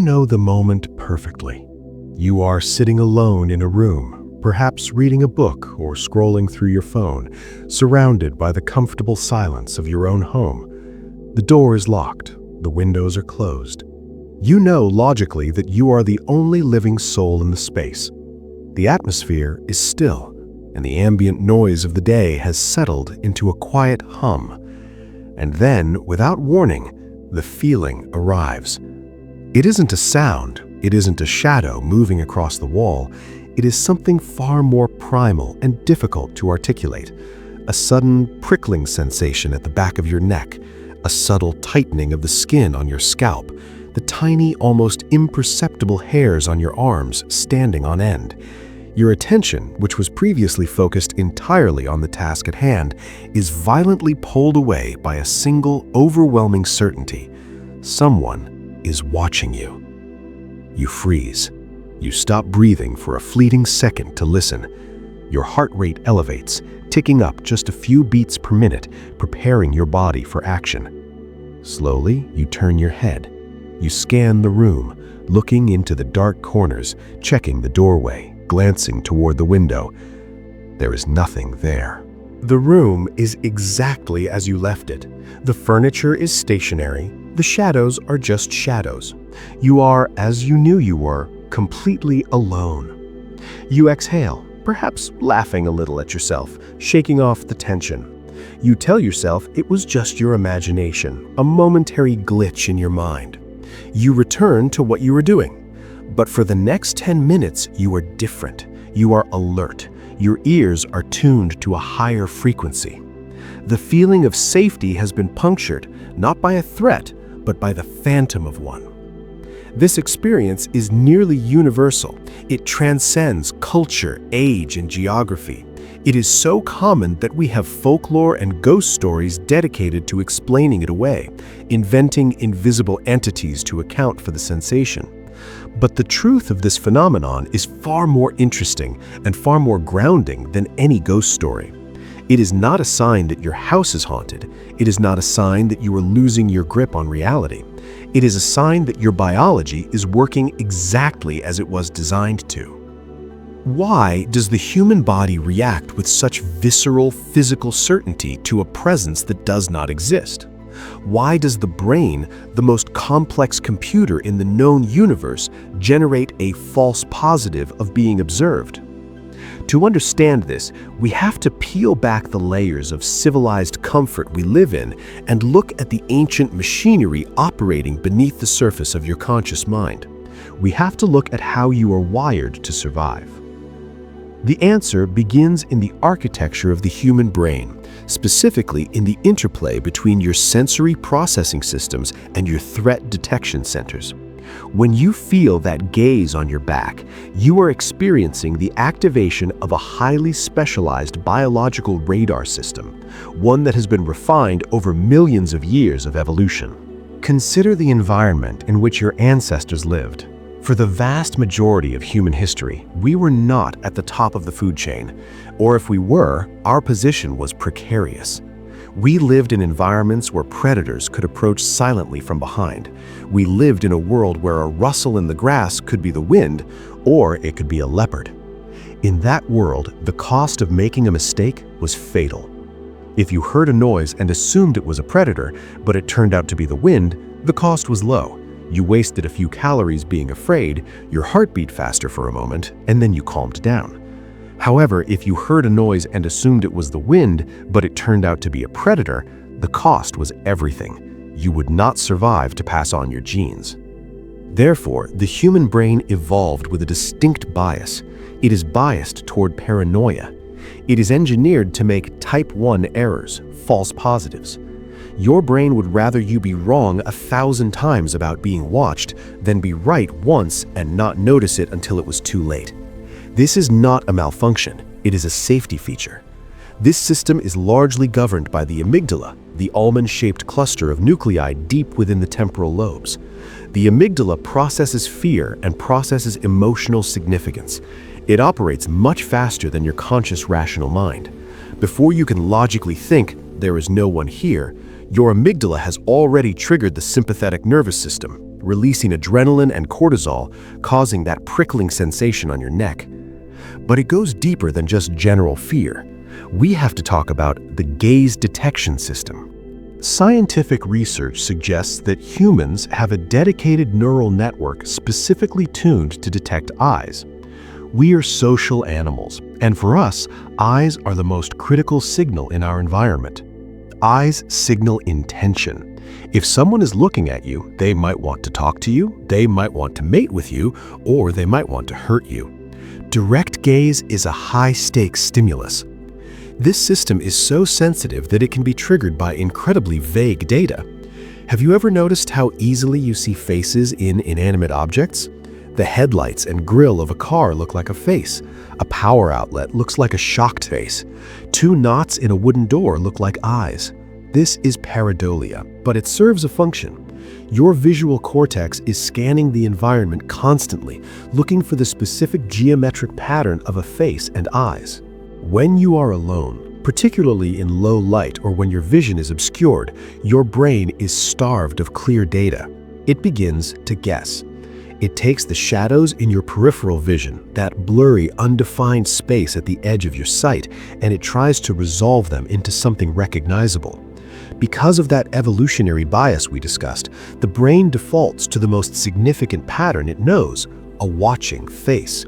know the moment perfectly. You are sitting alone in a room, perhaps reading a book or scrolling through your phone, surrounded by the comfortable silence of your own home. The door is locked, the windows are closed. You know logically that you are the only living soul in the space. The atmosphere is still, and the ambient noise of the day has settled into a quiet hum. And then, without warning, the feeling arrives. It isn't a sound, it isn't a shadow moving across the wall. It is something far more primal and difficult to articulate. A sudden prickling sensation at the back of your neck, a subtle tightening of the skin on your scalp, the tiny, almost imperceptible hairs on your arms standing on end. Your attention, which was previously focused entirely on the task at hand, is violently pulled away by a single, overwhelming certainty. Someone is watching you. You freeze. You stop breathing for a fleeting second to listen. Your heart rate elevates, ticking up just a few beats per minute, preparing your body for action. Slowly, you turn your head. You scan the room, looking into the dark corners, checking the doorway, glancing toward the window. There is nothing there. The room is exactly as you left it. The furniture is stationary. The shadows are just shadows. You are, as you knew you were, completely alone. You exhale, perhaps laughing a little at yourself, shaking off the tension. You tell yourself it was just your imagination, a momentary glitch in your mind. You return to what you were doing. But for the next 10 minutes, you are different. You are alert. Your ears are tuned to a higher frequency. The feeling of safety has been punctured, not by a threat, but by the phantom of one. This experience is nearly universal. It transcends culture, age, and geography. It is so common that we have folklore and ghost stories dedicated to explaining it away, inventing invisible entities to account for the sensation. But the truth of this phenomenon is far more interesting and far more grounding than any ghost story. It is not a sign that your house is haunted. It is not a sign that you are losing your grip on reality. It is a sign that your biology is working exactly as it was designed to. Why does the human body react with such visceral physical certainty to a presence that does not exist? Why does the brain, the most complex computer in the known universe, generate a false positive of being observed? To understand this, we have to peel back the layers of civilized comfort we live in and look at the ancient machinery operating beneath the surface of your conscious mind. We have to look at how you are wired to survive. The answer begins in the architecture of the human brain, specifically in the interplay between your sensory processing systems and your threat detection centers. When you feel that gaze on your back, you are experiencing the activation of a highly specialized biological radar system, one that has been refined over millions of years of evolution. Consider the environment in which your ancestors lived. For the vast majority of human history, we were not at the top of the food chain, or if we were, our position was precarious. We lived in environments where predators could approach silently from behind. We lived in a world where a rustle in the grass could be the wind, or it could be a leopard. In that world, the cost of making a mistake was fatal. If you heard a noise and assumed it was a predator, but it turned out to be the wind, the cost was low. You wasted a few calories being afraid, your heart beat faster for a moment, and then you calmed down. However, if you heard a noise and assumed it was the wind, but it turned out to be a predator, the cost was everything. You would not survive to pass on your genes. Therefore, the human brain evolved with a distinct bias. It is biased toward paranoia. It is engineered to make type 1 errors, false positives. Your brain would rather you be wrong 1,000 times about being watched than be right once and not notice it until it was too late. This is not a malfunction, it is a safety feature. This system is largely governed by the amygdala, the almond-shaped cluster of nuclei deep within the temporal lobes. The amygdala processes fear and processes emotional significance. It operates much faster than your conscious rational mind. Before you can logically think, "There is no one here," your amygdala has already triggered the sympathetic nervous system, releasing adrenaline and cortisol, causing that prickling sensation on your neck. But it goes deeper than just general fear. We have to talk about the gaze detection system. Scientific research suggests that humans have a dedicated neural network specifically tuned to detect eyes. We are social animals, and for us, eyes are the most critical signal in our environment. Eyes signal intention. If someone is looking at you, they might want to talk to you, they might want to mate with you, or they might want to hurt you. Direct gaze is a high-stakes stimulus. This system is so sensitive that it can be triggered by incredibly vague data. Have you ever noticed how easily you see faces in inanimate objects? The headlights and grille of a car look like a face. A power outlet looks like a shocked face. Two knots in a wooden door look like eyes. This is pareidolia, but it serves a function. Your visual cortex is scanning the environment constantly, looking for the specific geometric pattern of a face and eyes. When you are alone, particularly in low light or when your vision is obscured, your brain is starved of clear data. It begins to guess. It takes the shadows in your peripheral vision, that blurry, undefined space at the edge of your sight, and it tries to resolve them into something recognizable. Because of that evolutionary bias we discussed, the brain defaults to the most significant pattern it knows, a watching face.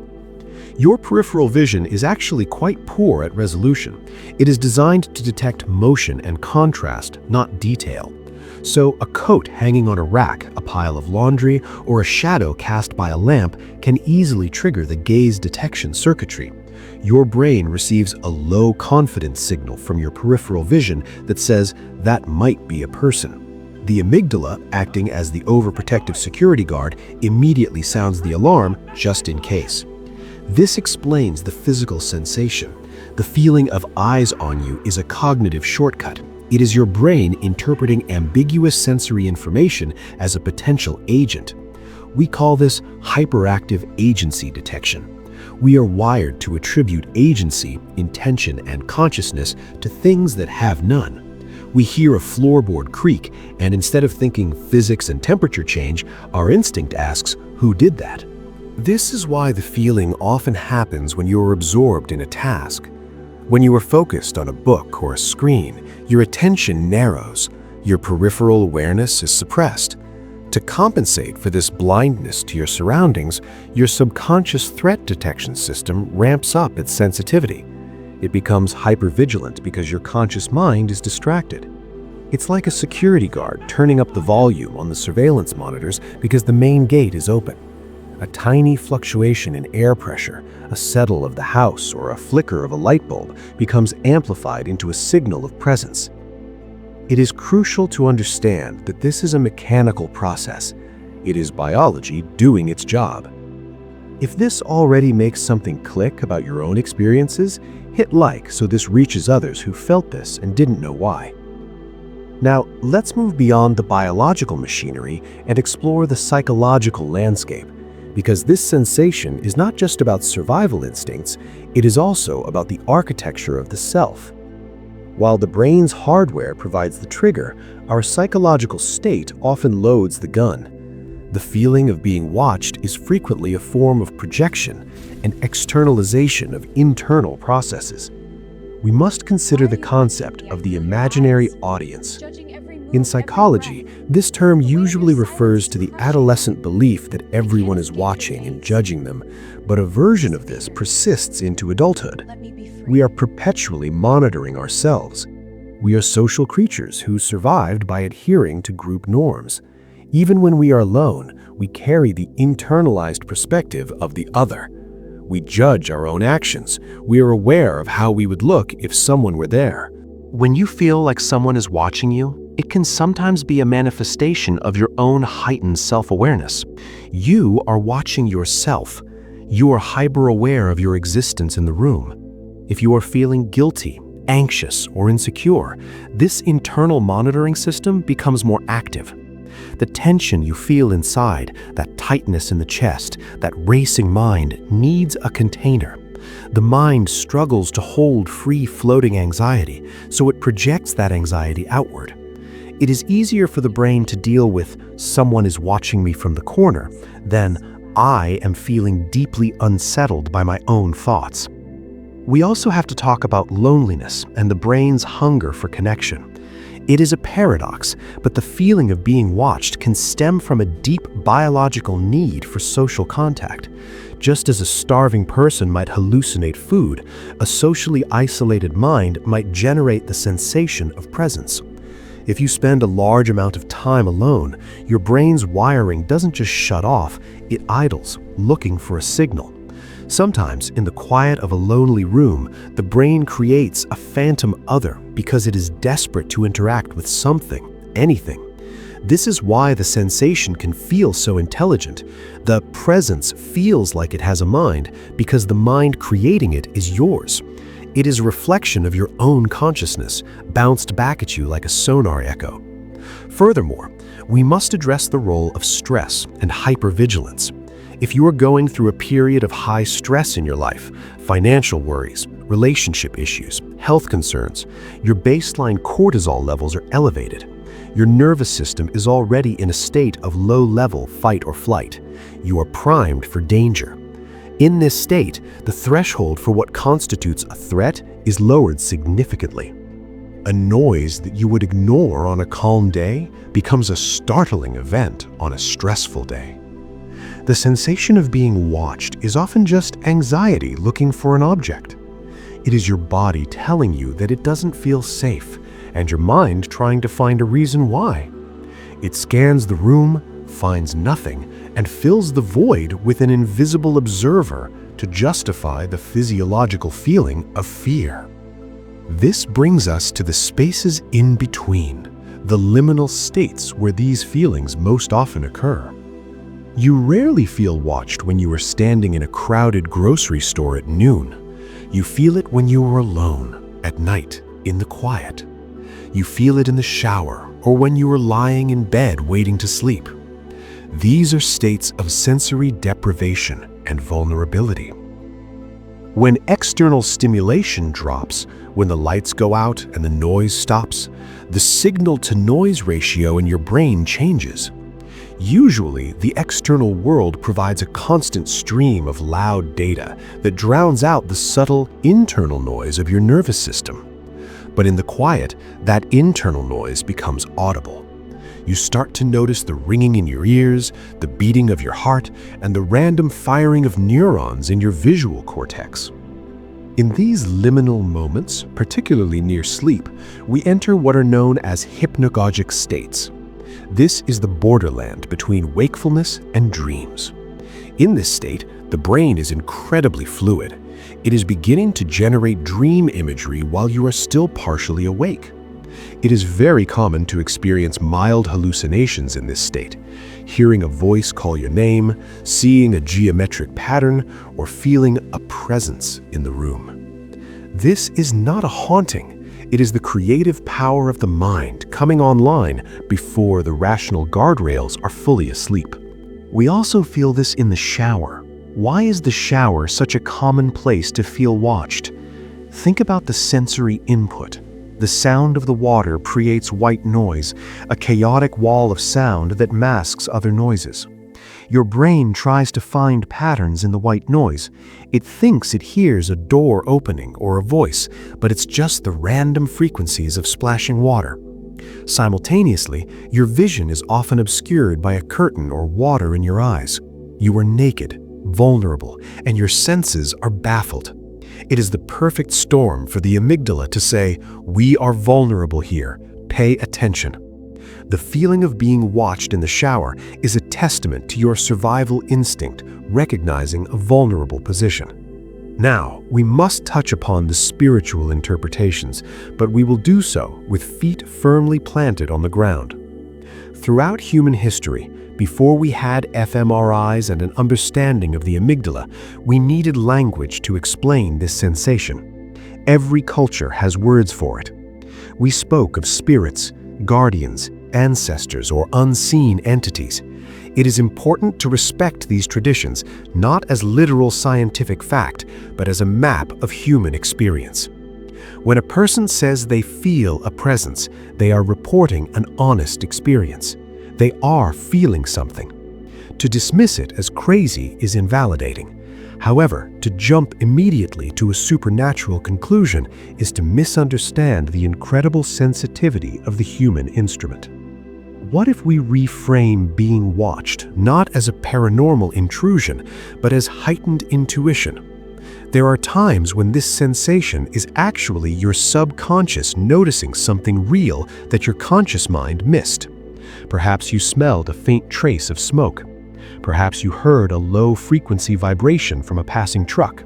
Your peripheral vision is actually quite poor at resolution. It is designed to detect motion and contrast, not detail. So a coat hanging on a rack, a pile of laundry, or a shadow cast by a lamp can easily trigger the gaze detection circuitry. Your brain receives a low confidence signal from your peripheral vision that says that might be a person. The amygdala, acting as the overprotective security guard, immediately sounds the alarm just in case. This explains the physical sensation. The feeling of eyes on you is a cognitive shortcut. It is your brain interpreting ambiguous sensory information as a potential agent. We call this hyperactive agency detection. We are wired to attribute agency, intention, and consciousness to things that have none. We hear a floorboard creak, and instead of thinking physics and temperature change, our instinct asks, who did that? This is why the feeling often happens when you are absorbed in a task. When you are focused on a book or a screen, your attention narrows, your peripheral awareness is suppressed. To compensate for this blindness to your surroundings, your subconscious threat detection system ramps up its sensitivity. It becomes hypervigilant because your conscious mind is distracted. It's like a security guard turning up the volume on the surveillance monitors because the main gate is open. A tiny fluctuation in air pressure, a settle of the house, or a flicker of a light bulb becomes amplified into a signal of presence. It is crucial to understand that this is a mechanical process. It is biology doing its job. If this already makes something click about your own experiences, hit like so this reaches others who felt this and didn't know why. Now, let's move beyond the biological machinery and explore the psychological landscape. Because this sensation is not just about survival instincts, it is also about the architecture of the self. While the brain's hardware provides the trigger, our psychological state often loads the gun. The feeling of being watched is frequently a form of projection, an externalization of internal processes. We must consider the concept of the imaginary audience. In psychology, this term usually refers to the adolescent belief that everyone is watching and judging them, but a version of this persists into adulthood. We are perpetually monitoring ourselves. We are social creatures who survived by adhering to group norms. Even when we are alone, we carry the internalized perspective of the other. We judge our own actions. We are aware of how we would look if someone were there. When you feel like someone is watching you, it can sometimes be a manifestation of your own heightened self-awareness. You are watching yourself. You are hyper-aware of your existence in the room. If you are feeling guilty, anxious, or insecure, this internal monitoring system becomes more active. The tension you feel inside, that tightness in the chest, that racing mind needs a container. The mind struggles to hold free-floating anxiety, so it projects that anxiety outward. It is easier for the brain to deal with "someone is watching me from the corner" than "I am feeling deeply unsettled by my own thoughts." We also have to talk about loneliness and the brain's hunger for connection. It is a paradox, but the feeling of being watched can stem from a deep biological need for social contact. Just as a starving person might hallucinate food, a socially isolated mind might generate the sensation of presence. If you spend a large amount of time alone, your brain's wiring doesn't just shut off, it idles, looking for a signal. Sometimes, in the quiet of a lonely room, the brain creates a phantom other because it is desperate to interact with something, anything. This is why the sensation can feel so intelligent. The presence feels like it has a mind because the mind creating it is yours. It is a reflection of your own consciousness, bounced back at you like a sonar echo. Furthermore, we must address the role of stress and hypervigilance. If you are going through a period of high stress in your life, financial worries, relationship issues, health concerns, your baseline cortisol levels are elevated. Your nervous system is already in a state of low-level fight or flight. You are primed for danger. In this state, the threshold for what constitutes a threat is lowered significantly. A noise that you would ignore on a calm day becomes a startling event on a stressful day. The sensation of being watched is often just anxiety looking for an object. It is your body telling you that it doesn't feel safe, and your mind trying to find a reason why. It scans the room, finds nothing, and fills the void with an invisible observer to justify the physiological feeling of fear. This brings us to the spaces in between, the liminal states where these feelings most often occur. You rarely feel watched when you are standing in a crowded grocery store at noon. You feel it when you are alone, at night, in the quiet. You feel it in the shower or when you are lying in bed waiting to sleep. These are states of sensory deprivation and vulnerability. When external stimulation drops, when the lights go out and the noise stops, the signal-to-noise ratio in your brain changes. Usually, the external world provides a constant stream of loud data that drowns out the subtle internal noise of your nervous system. But in the quiet, that internal noise becomes audible. You start to notice the ringing in your ears, the beating of your heart, and the random firing of neurons in your visual cortex. In these liminal moments, particularly near sleep, we enter what are known as hypnagogic states. This is the borderland between wakefulness and dreams. In this state, the brain is incredibly fluid. It is beginning to generate dream imagery while you are still partially awake. It is very common to experience mild hallucinations in this state, hearing a voice call your name, seeing a geometric pattern, or feeling a presence in the room. This is not a haunting. It is the creative power of the mind coming online before the rational guardrails are fully asleep. We also feel this in the shower. Why is the shower such a common place to feel watched? Think about the sensory input. The sound of the water creates white noise, a chaotic wall of sound that masks other noises. Your brain tries to find patterns in the white noise. It thinks it hears a door opening or a voice, but it's just the random frequencies of splashing water. Simultaneously, your vision is often obscured by a curtain or water in your eyes. You are naked, vulnerable, and your senses are baffled. It is the perfect storm for the amygdala to say, "We are vulnerable here. Pay attention." The feeling of being watched in the shower is a testament to your survival instinct, recognizing a vulnerable position. Now, we must touch upon the spiritual interpretations, but we will do so with feet firmly planted on the ground. Throughout human history, before we had fMRIs and an understanding of the amygdala, we needed language to explain this sensation. Every culture has words for it. We spoke of spirits, guardians, ancestors, or unseen entities. It is important to respect these traditions, not as literal scientific fact, but as a map of human experience. When a person says they feel a presence, they are reporting an honest experience. They are feeling something. To dismiss it as crazy is invalidating. However, to jump immediately to a supernatural conclusion is to misunderstand the incredible sensitivity of the human instrument. What if we reframe being watched not as a paranormal intrusion, but as heightened intuition? There are times when this sensation is actually your subconscious noticing something real that your conscious mind missed. Perhaps you smelled a faint trace of smoke. Perhaps you heard a low-frequency vibration from a passing truck.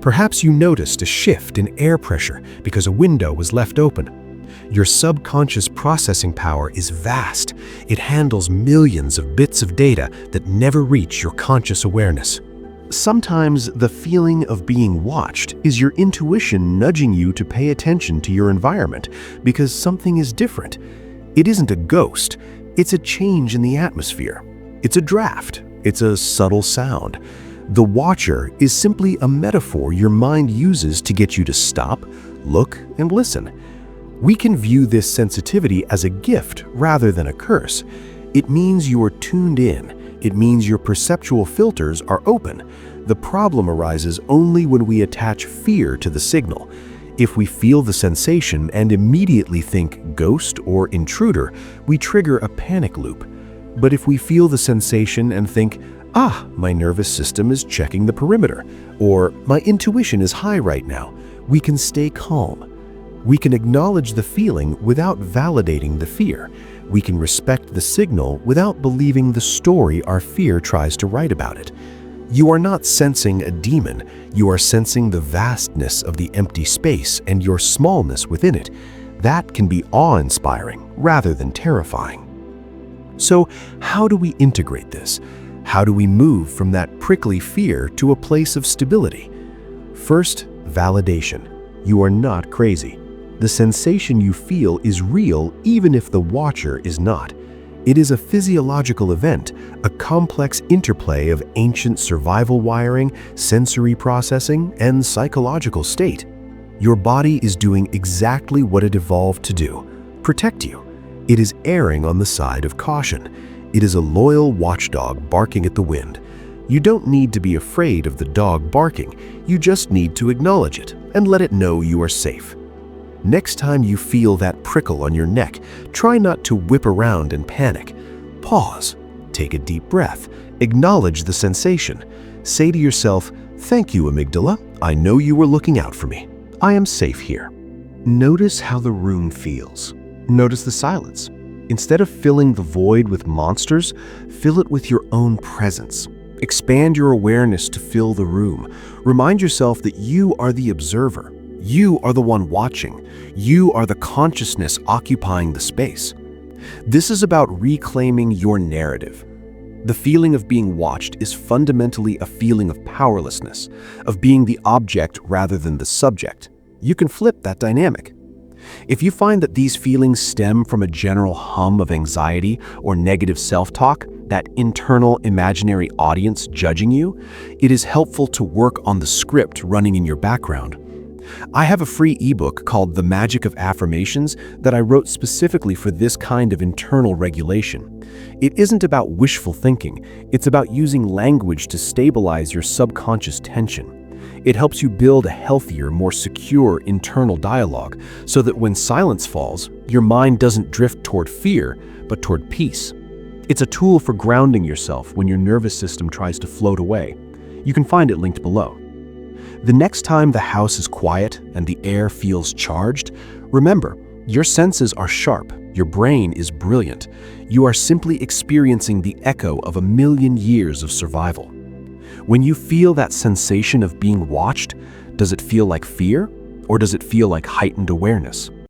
Perhaps you noticed a shift in air pressure because a window was left open. Your subconscious processing power is vast. It handles millions of bits of data that never reach your conscious awareness. Sometimes the feeling of being watched is your intuition nudging you to pay attention to your environment because something is different. It isn't a ghost, it's a change in the atmosphere. It's a draft. It's a subtle sound. The watcher is simply a metaphor your mind uses to get you to stop, look, and listen. We can view this sensitivity as a gift rather than a curse. It means you are tuned in. It means your perceptual filters are open. The problem arises only when we attach fear to the signal. If we feel the sensation and immediately think ghost or intruder, we trigger a panic loop. But if we feel the sensation and think, my nervous system is checking the perimeter, or my intuition is high right now, we can stay calm. We can acknowledge the feeling without validating the fear. We can respect the signal without believing the story our fear tries to write about it. You are not sensing a demon, you are sensing the vastness of the empty space and your smallness within it. That can be awe-inspiring rather than terrifying. So, how do we integrate this? How do we move from that prickly fear to a place of stability? First, validation. You are not crazy. The sensation you feel is real even if the watcher is not. It is a physiological event, a complex interplay of ancient survival wiring, sensory processing, and psychological state. Your body is doing exactly what it evolved to do: protect you. It is erring on the side of caution. It is a loyal watchdog barking at the wind. You don't need to be afraid of the dog barking. You just need to acknowledge it and let it know you are safe. Next time you feel that prickle on your neck, try not to whip around and panic. Pause. Take a deep breath. Acknowledge the sensation. Say to yourself, "Thank you, amygdala. I know you were looking out for me. I am safe here." Notice how the room feels. Notice the silence. Instead of filling the void with monsters, fill it with your own presence. Expand your awareness to fill the room. Remind yourself that you are the observer. You are the one watching. You are the consciousness occupying the space. This is about reclaiming your narrative. The feeling of being watched is fundamentally a feeling of powerlessness, of being the object rather than the subject. You can flip that dynamic. If you find that these feelings stem from a general hum of anxiety or negative self-talk, that internal imaginary audience judging you, it is helpful to work on the script running in your background. I have a free ebook called The Magic of Affirmations that I wrote specifically for this kind of internal regulation. It isn't about wishful thinking, it's about using language to stabilize your subconscious tension. It helps you build a healthier, more secure internal dialogue so that when silence falls, your mind doesn't drift toward fear, but toward peace. It's a tool for grounding yourself when your nervous system tries to float away. You can find it linked below. The next time the house is quiet and the air feels charged, remember, your senses are sharp, your brain is brilliant. You are simply experiencing the echo of 1,000,000 years of survival. When you feel that sensation of being watched, does it feel like fear or does it feel like heightened awareness?